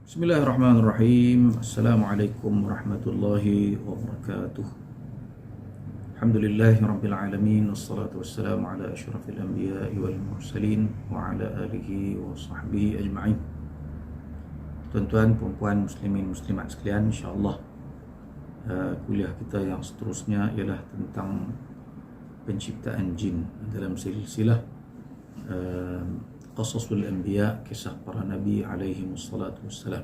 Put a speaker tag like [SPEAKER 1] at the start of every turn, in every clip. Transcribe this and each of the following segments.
[SPEAKER 1] Bismillahirrahmanirrahim. Assalamualaikum warahmatullahi wabarakatuh. Alhamdulillahi rabbil alamin. Wassalatu wassalamu ala asyrafil anbiya'i wal mursalin wa ala alihi wa sahbihi ajma'in. Tuan-tuan, puan-puan, muslimin, muslimat sekalian, insyaAllah kuliah kita yang seterusnya ialah tentang penciptaan jin dalam silsilah Qasasul Anbiya, kisah para Nabi alaihi wassalatu wassalam.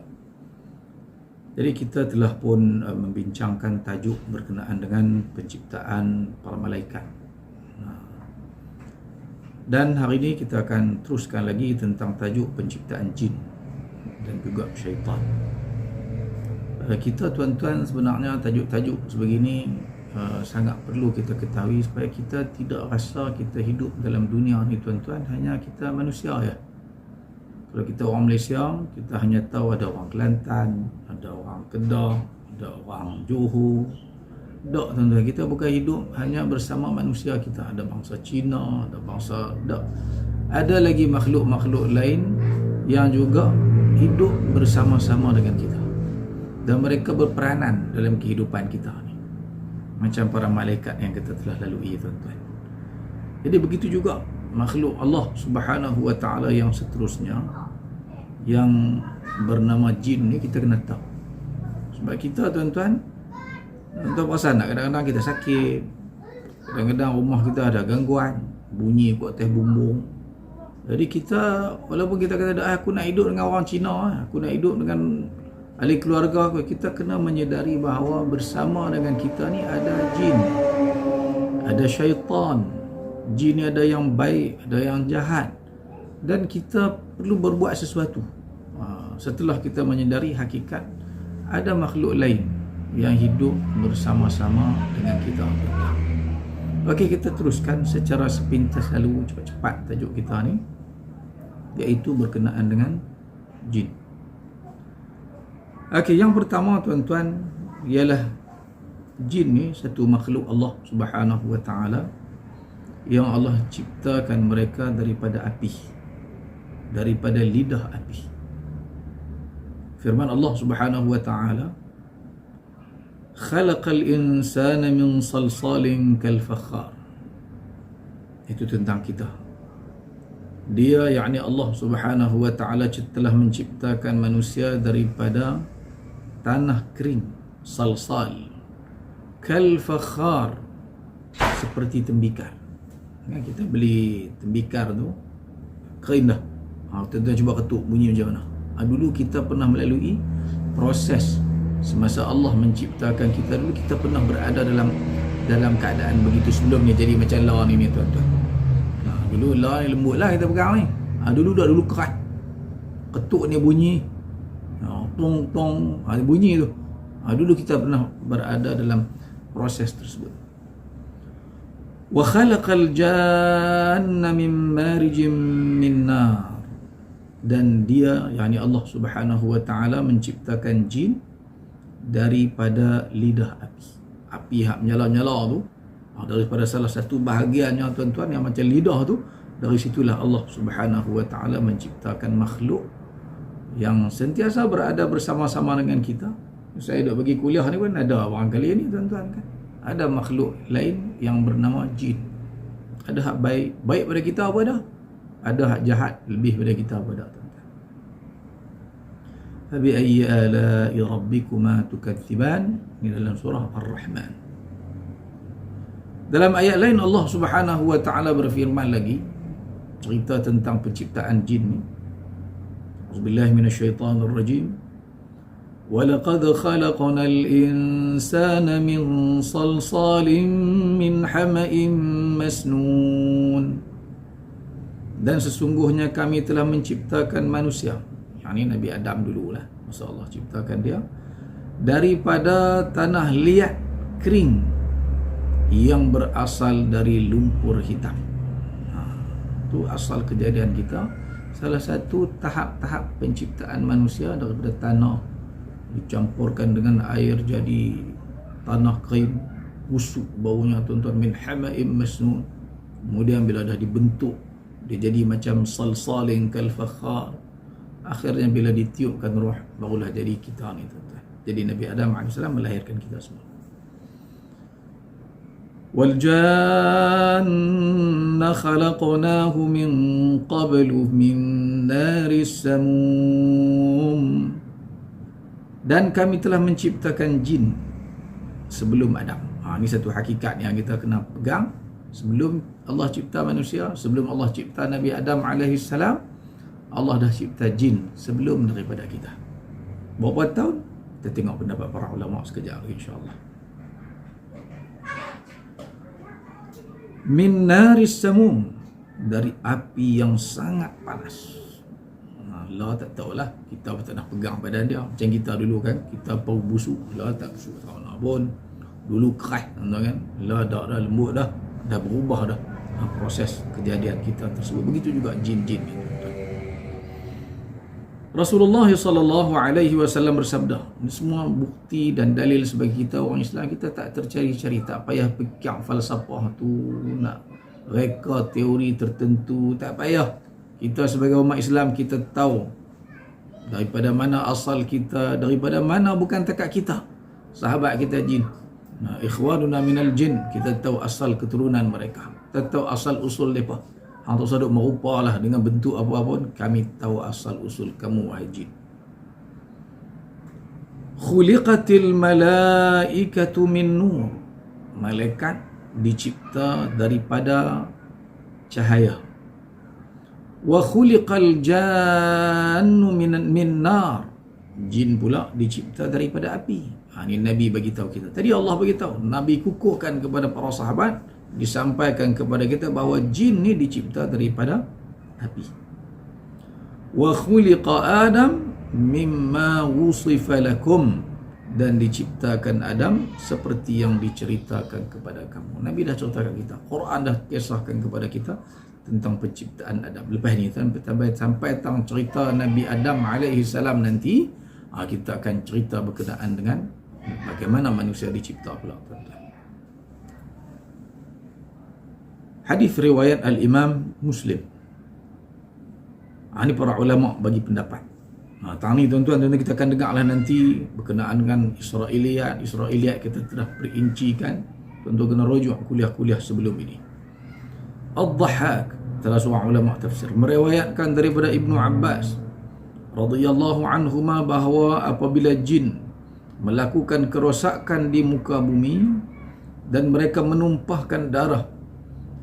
[SPEAKER 1] Jadi kita telah pun membincangkan tajuk berkenaan dengan penciptaan para malaikat. Dan hari ini kita akan teruskan lagi tentang tajuk penciptaan jin dan juga syaitan. Kita tuan-tuan sebenarnya tajuk-tajuk sebegini sangat perlu kita ketahui supaya kita tidak rasa kita hidup dalam dunia ni tuan-tuan hanya kita manusia ya. Kalau kita orang Malaysia, kita hanya tahu ada orang Kelantan, ada orang Kedah, ada orang Johor. Tak tuan-tuan, kita bukan hidup hanya bersama manusia kita. Ada bangsa Cina, ada bangsa ada lagi makhluk-makhluk lain yang juga hidup bersama-sama dengan kita. Dan mereka berperanan dalam kehidupan kita ni. Macam para malaikat yang kita telah lalui tuan-tuan. Jadi begitu juga makhluk Allah Subhanahu wa taala yang seterusnya yang bernama jin ni kita kena tahu. Sebab kita tuan-tuan perasan tak, kadang-kadang kita sakit, kadang-kadang rumah kita ada gangguan, bunyi kat atas bumbung. Jadi kita walaupun kita kata aku nak hidup dengan orang Cina, aku nak hidup dengan ahli keluarga aku, kita kena menyedari bahawa bersama dengan kita ni ada jin, ada syaitan. Jin ni ada yang baik, ada yang jahat, dan kita perlu berbuat sesuatu. Setelah kita menyedari hakikat ada makhluk lain yang hidup bersama-sama dengan kita. Okey, kita teruskan secara sepintas lalu, cepat-cepat tajuk kita ni, iaitu berkenaan dengan jin. Okey, yang pertama tuan-tuan ialah jin ni satu makhluk Allah Subhanahu wa taala yang Allah ciptakan mereka daripada api, daripada lidah api. Firman Allah Subhanahu wa taala, khalaqal insana min salsalin kal fakhar. Itu tentang kita. Dia, yakni Allah Subhanahu wa taala, telah menciptakan manusia daripada tanah kering, salsal, kal fakhar, seperti tembikar. Kita beli tembikar tu kering dah. Tuan-tuan cuba ketuk bunyi macam mana. Dulu kita pernah melalui proses semasa Allah menciptakan kita. Dulu kita pernah berada dalam keadaan begitu sebelum dia jadi macam la ni tuan-tuan. Dulu la ni lembut lah kita pegang ni. Dulu kerat. Ketuk ni bunyi. Tong tong bunyi tu. Dulu kita pernah berada dalam proses tersebut. Wa khalaqal janna min marijin min nar. Dan dia, yakni Allah Subhanahu wa taala, menciptakan jin daripada lidah api. Api yang menyala-nyala tu, daripada salah satu bahagiannya tuan-tuan yang macam lidah tu, dari situlah Allah Subhanahu wa taala menciptakan makhluk yang sentiasa berada bersama-sama dengan kita. Saya dah bagi kuliah ni pun ada orang kali ni tuan-tuan kan. Ada makhluk lain yang bernama jin. Ada hak baik pada kita apa dah? Ada hak jahat lebih pada kita apa dah tuan-tuan. Fabi ayyi ala'i rabbikuma tukadziban, ini dalam surah Ar-Rahman. Dalam ayat lain Allah Subhanahu wa taala berfirman lagi cerita tentang penciptaan jin ni. Auzubillahi minasyaitonir rajim. وَلَقَدْ خَلَقْنَا الْإِنسَانَ مِنْ صَلْصَالٍ مِنْ حَمَإٍ مَسْنُونٍ. Dan sesungguhnya kami telah menciptakan manusia, yang ini Nabi Adam dululah, masa Allah ciptakan dia, daripada tanah liat kering yang berasal dari lumpur hitam. Itu asal kejadian kita. Salah satu tahap-tahap penciptaan manusia daripada tanah dicampurkan dengan air jadi tanah kering, busuk baunya tuan-tuan, min hama'im masnun. Kemudian bila dah dibentuk, dia jadi macam salsalin kal fakhar. akhirnya bila ditiupkan roh barulah jadi kita ni tuan-tuan. Jadi Nabi Adam AS melahirkan kita semua. Wal janna khalaqnahu min qablu min naris samum. Dan kami telah menciptakan jin sebelum Adam. Ini satu hakikat yang kita kena pegang. Sebelum Allah cipta manusia, sebelum Allah cipta Nabi Adam AS, Allah dah cipta jin sebelum daripada kita. Berapa tahun? Kita tengok pendapat para ulama sekejap lagi, insyaAllah. Min naris samum, dari api yang sangat panas. Allah tak tahulah, kita tak nak pegang badan dia. Macam kita dulu kan, kita bau busuk, Allah tak busuk tahu nak pun. Dulu keras, kan? Allah dah lembut dah berubah dah proses kejadian kita tersebut. Begitu juga jin-jin. Rasulullah SAW bersabda, ini semua bukti dan dalil sebagai kita orang Islam, kita tak tercari-cari, tak payah pegang falsafah tu, nak reka teori tertentu, tak payah. Kita sebagai umat Islam, kita tahu daripada mana asal kita, daripada mana bukan takat kita, sahabat kita jin. Ikhwanuna minal jin, kita tahu asal keturunan mereka, kita tahu asal usul mereka. Hang tak saduk merupalah dengan bentuk apa-apa, kami tahu asal usul kamu wahai jin. Khuliqatil malaikatu min nur, malaikat dicipta daripada cahaya. Wa khuliqal jannu min nar, jin pula dicipta daripada api. Ini Nabi bagi tahu kita. Tadi Allah bagi tahu, Nabi kukuhkan kepada para sahabat, disampaikan kepada kita bahawa jin ni dicipta daripada api. Wa khuliqa Adam mimma wusifa lakum, dan diciptakan Adam seperti yang diceritakan kepada kamu. Nabi dah ceritakan kita, Quran dah kisahkan kepada kita tentang penciptaan Adam. Lepas ni sampai tentang cerita Nabi Adam AS nanti, kita akan cerita berkenaan dengan bagaimana manusia dicipta pula, tuan-tuan. Hadis riwayat Al-Imam Muslim. Ini para ulama bagi pendapat. Tang ni tuan-tuan, kita akan dengarlah nanti berkenaan dengan Israiliyat kita telah perincikan. Tuan-tuan kena rujuk kuliah-kuliah sebelum ini. Ad-Dhahhak, salah seorang ulama tafsir, meriwayatkan daripada Ibnu Abbas radhiyallahu anhuma bahawa apabila jin melakukan kerosakan di muka bumi dan mereka menumpahkan darah,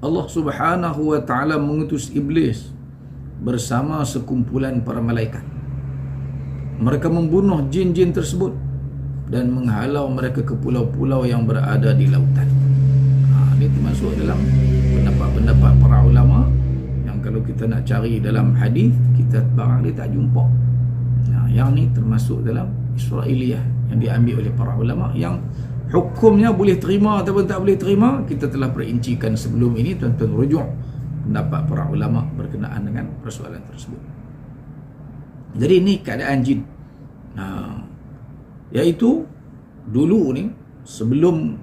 [SPEAKER 1] Allah Subhanahu wa taala mengutus iblis bersama sekumpulan para malaikat. Mereka membunuh jin-jin tersebut dan menghalau mereka ke pulau-pulau yang berada di lautan. Ini termasuk dalam pendapat para ulama yang kalau kita nak cari dalam hadis, kita barang dia tak jumpa. Yang ni termasuk dalam Israiliyah yang diambil oleh para ulama, yang hukumnya boleh terima ataupun tak boleh terima, kita telah perincikan sebelum ini. Tuan-tuan rujuk pendapat para ulama berkenaan dengan persoalan tersebut. Jadi ini keadaan jin. Iaitu dulu ni, sebelum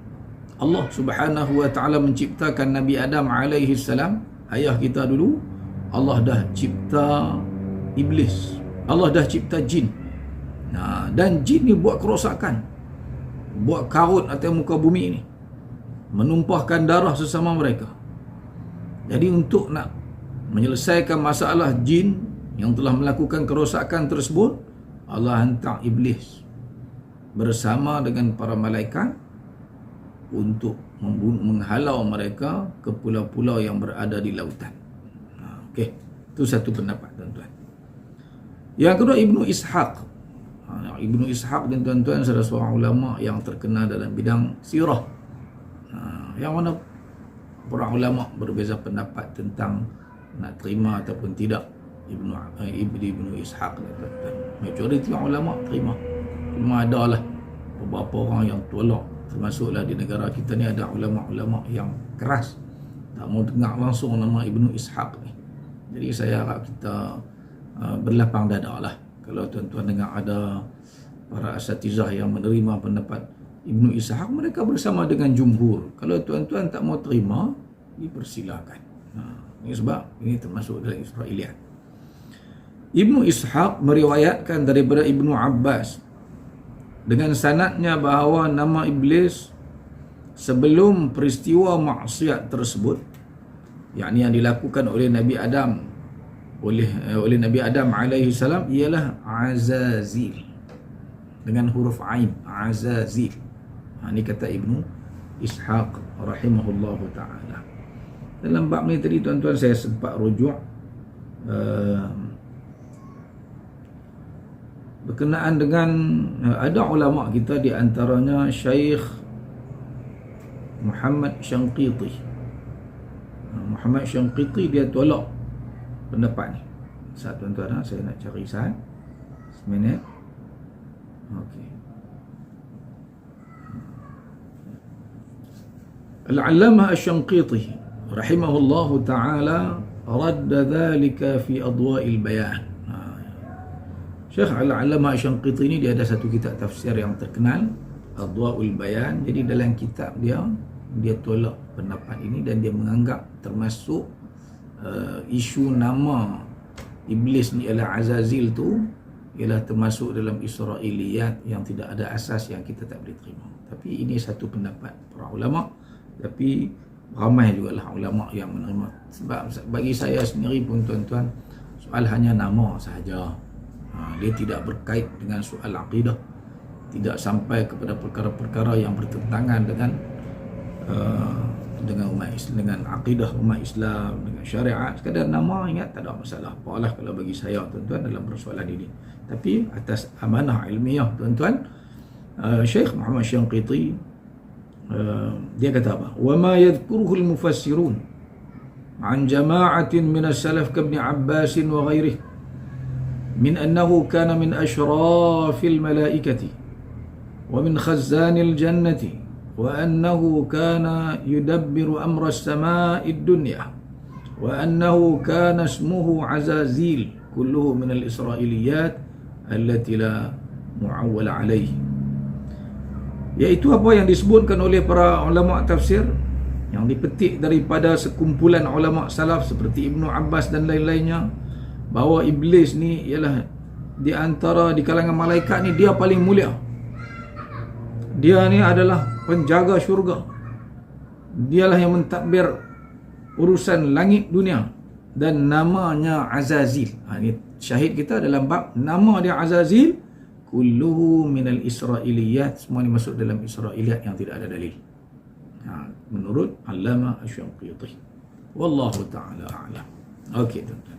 [SPEAKER 1] Allah Subhanahu wa taala menciptakan Nabi Adam alaihi salam, ayah kita dulu, Allah dah cipta iblis. Allah dah cipta jin. Dan jin ni buat kerosakan, buat karut atas muka bumi ni, menumpahkan darah sesama mereka. Jadi untuk nak menyelesaikan masalah jin yang telah melakukan kerosakan tersebut, Allah hantar iblis bersama dengan para malaikat untuk menghalau mereka ke pulau-pulau yang berada di lautan. Okey, itu satu pendapat, tuan-tuan. Yang kedua, Ibnu Ishaq. Ibnu Ishaq dan tuan-tuan salah seorang ulama yang terkenal dalam bidang sirah. Yang mana para ulama berbeza pendapat tentang nak terima ataupun tidak Ibnu Ishaq, tuan-tuan. Majoriti ulama terima. Cuma adalah beberapa orang yang tolak. Termasuklah di negara kita ni ada ulama-ulama yang keras, tak mau dengar langsung nama Ibnu Ishaq ni. Jadi saya harap kita berlapang dada lah kalau tuan-tuan dengar ada para asatizah yang menerima pendapat Ibnu Ishaq, mereka bersama dengan jumhur. Kalau tuan-tuan tak mau terima, dipersilakan. Ini sebab ini termasuk dalam Israiliyat. Ibnu Ishaq meriwayatkan daripada Ibnu Abbas dengan sanadnya bahawa nama iblis sebelum peristiwa maksiat tersebut, yakni yang dilakukan oleh Nabi Adam oleh Nabi Adam alaihi salam, ialah Azazil dengan huruf ain, Azazil. Ini kata Ibnu Ishaq rahimahullahu ta'ala. Dalam bab ni tadi tuan-tuan saya sempat rujuk berkenaan dengan ada ulama kita, di antaranya Syekh Muhammad Syanqiti. Muhammad Syanqiti dia tolak pendapat ni. Saat tuan-tuan, saya nak cari saat seminit. Okey. Al-Allamah Asy-Syanqiti rahimahullahu ta'ala radda dhalika fi adwa'il bayan. Syekh Al-Allamah Asy-Syanqiti ni dia ada satu kitab tafsir yang terkenal, Adwa'ul Bayan. Jadi dalam kitab dia tolak pendapat ini dan dia menganggap termasuk isu nama iblis ni ialah Azazil tu ialah termasuk dalam Israiliyat yang tidak ada asas, yang kita tak boleh terima. Tapi ini satu pendapat para ulama, tapi ramai jugalah ulama yang menerima. Sebab bagi saya sendiri pun tuan-tuan, soal hanya nama sahaja. Dia tidak berkait dengan soal akidah, tidak sampai kepada perkara-perkara yang bertentangan dengan umat Islam, dengan akidah umat Islam, dengan syariat. Sekadar nama, ingat, tak ada masalah. Apalah kalau bagi saya tuan-tuan dalam persoalan ini. Tapi atas amanah ilmiah tuan-tuan, Syekh Muhammad Syanqiti dia kata apa? Wa ma yadhkuruhu al-mufassirun an jama'atin min as-salaf ka Ibn Abbas wa ghairihi min annahu kana min ashrafil malaikati wa min khazanil jannati wa annahu kana yudabbiru amra as-sama'i ad-dunya wa annahu kana ismuhu Azazil kulluhu min al-israiliyat allati la mu'awwala alayhi, iaitu apa yang disebutkan oleh para ulama tafsir yang dipetik daripada sekumpulan ulama salaf seperti Ibnu Abbas dan lain-lainnya, bahawa iblis ni ialah di antara di kalangan malaikat ni dia paling mulia. Dia ni adalah penjaga syurga. Dialah yang mentadbir urusan langit dunia dan namanya Azazil. Ini syahid kita dalam bab nama dia Azazil, kulluhu minal israiliyat, semua ni masuk dalam israiliyat yang tidak ada dalil. Menurut Allamah Asy-Syanqiti. Wallahu ta'ala a'lam. Okey tuan-tuan.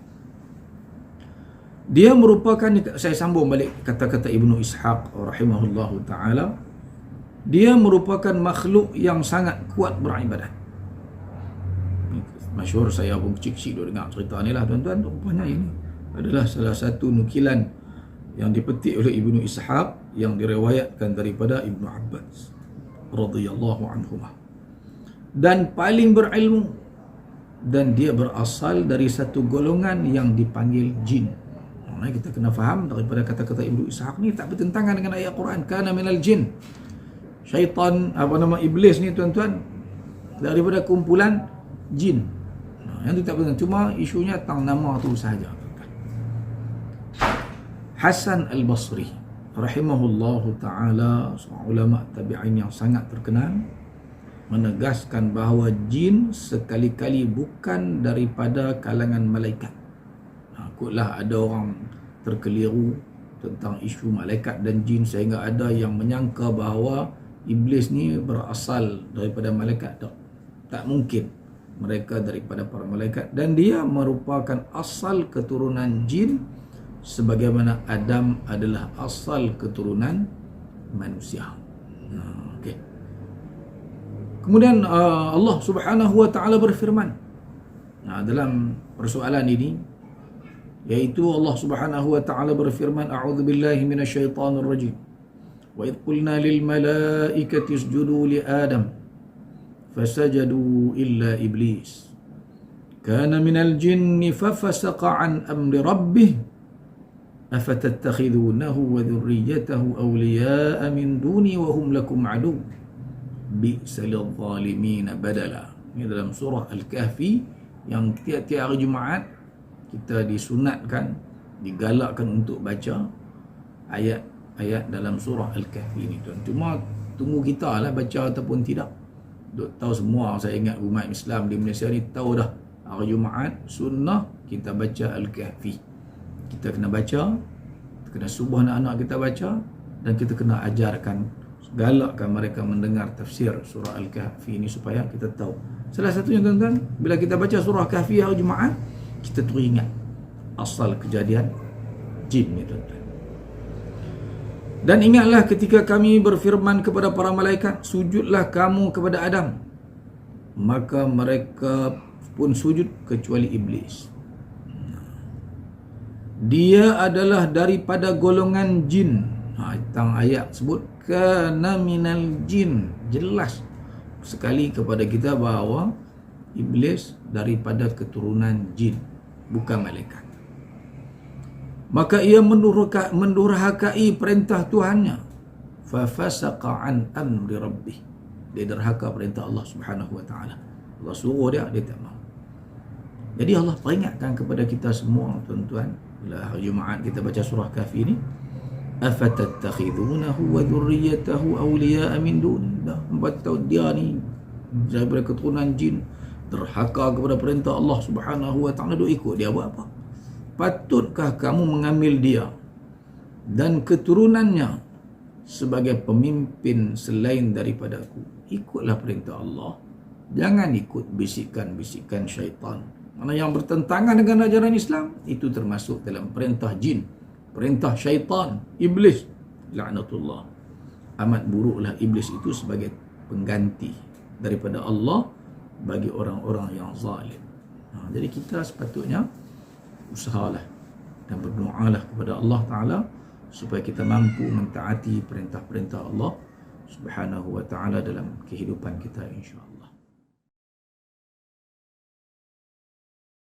[SPEAKER 1] Dia merupakan, saya sambung balik kata-kata Ibnu Ishaq rahimahullahu ta'ala, dia merupakan makhluk yang sangat kuat beribadat. Masyhur, saya pun kecil-kecil dah dengar cerita ni lah tuan-tuan. Rupanya ini adalah salah satu nukilan yang dipetik oleh Ibnu Ishaq yang diriwayatkan daripada Ibnu Abbas radhiyallahu anhumah, dan paling berilmu, dan dia berasal dari satu golongan yang dipanggil jin. Kita kena faham daripada kata-kata Ibnu Ishaq ni tak bertentangan dengan ayat Quran, kana minal jin. Syaitan, iblis ni tuan-tuan, daripada kumpulan jin. Yang tu tak bertentangan, cuma isunya tentang nama tu sahaja. Hasan Al-Basri rahimahullahu ta'ala, seorang ulama tabi'in yang sangat terkenal, menegaskan bahawa jin sekali-kali bukan daripada kalangan malaikat. Takutlah ada orang terkeliru tentang isu malaikat dan jin sehingga ada yang menyangka bahawa iblis ni berasal daripada malaikat. Tak mungkin mereka daripada para malaikat, dan dia merupakan asal keturunan jin sebagaimana Adam adalah asal keturunan manusia. Okay. Kemudian Allah Subhanahu wa taala berfirman dalam persoalan ini, yaitu Allah Subhanahu wa taala berfirman, a'udzubillahi minasyaitonir rajim. Wa idh qulna lil malaikati isjudu li Adam fasajadu illa iblis kana minal jinni fafasaqa an amri rabbih afatattakhidunahu wa dhurriyyatahu awliya'a min duni wa hum lakum adu bi'sa lil zalimin badala. Ini dalam surah Al-Kahfi yang tiap-tiap hari Jumaat kita disunatkan digalakkan untuk baca ayat-ayat dalam surah Al-Kahfi ini tuan. Cuma tunggu kita lah baca ataupun tidak. Duk tahu semua, saya ingat umat Islam di Malaysia ni tahu dah, hari Jumaat sunnah kita baca Al-Kahfi. Kita kena baca, kita kena subuh anak-anak kita baca, dan kita kena ajarkan, galakkan mereka mendengar tafsir surah Al-Kahfi ini supaya kita tahu. Salah satunya tuan-tuan, bila kita baca surah Kahfi hari Jumaat, kita teringat asal kejadian jin ni tuan-tuan. Dan ingatlah ketika kami berfirman kepada para malaikat, sujudlah kamu kepada Adam. Maka mereka pun sujud kecuali iblis. Dia adalah daripada golongan jin. Tang ayat sebut kana minal jin. Jelas sekali kepada kita bahawa iblis daripada keturunan jin, bukan malaikat. Maka ia mendurhakai perintah Tuhannya. Fafasaqa an amri rabbih. Dia derhaka perintah Allah Subhanahu wa taala. Allah suruh dia tak mau. Jadi Allah peringatkan kepada kita semua tuan-tuan, bila hari Jumaat kita baca surah Kahfi ni, afatattakhidunahu wa dhurriyyatahu awliya'a min duni. Dah nampak tahu dia ni daripada keturunan jin, derhaka kepada perintah Allah Subhanahu wa taala, duk ikut dia buat apa? Patutkah kamu mengambil dia dan keturunannya sebagai pemimpin selain daripada aku? Ikutlah perintah Allah, jangan ikut bisikan-bisikan syaitan. Mana yang bertentangan dengan ajaran Islam, itu termasuk dalam perintah jin, perintah syaitan, iblis, laknatullah. Amat buruklah iblis itu sebagai pengganti daripada Allah bagi orang-orang yang zalim. Jadi kita sepatutnya usahalah dan berdoalah kepada Allah Ta'ala supaya kita mampu mentaati perintah-perintah Allah Subhanahu wa Ta'ala dalam kehidupan kita, insya-Allah.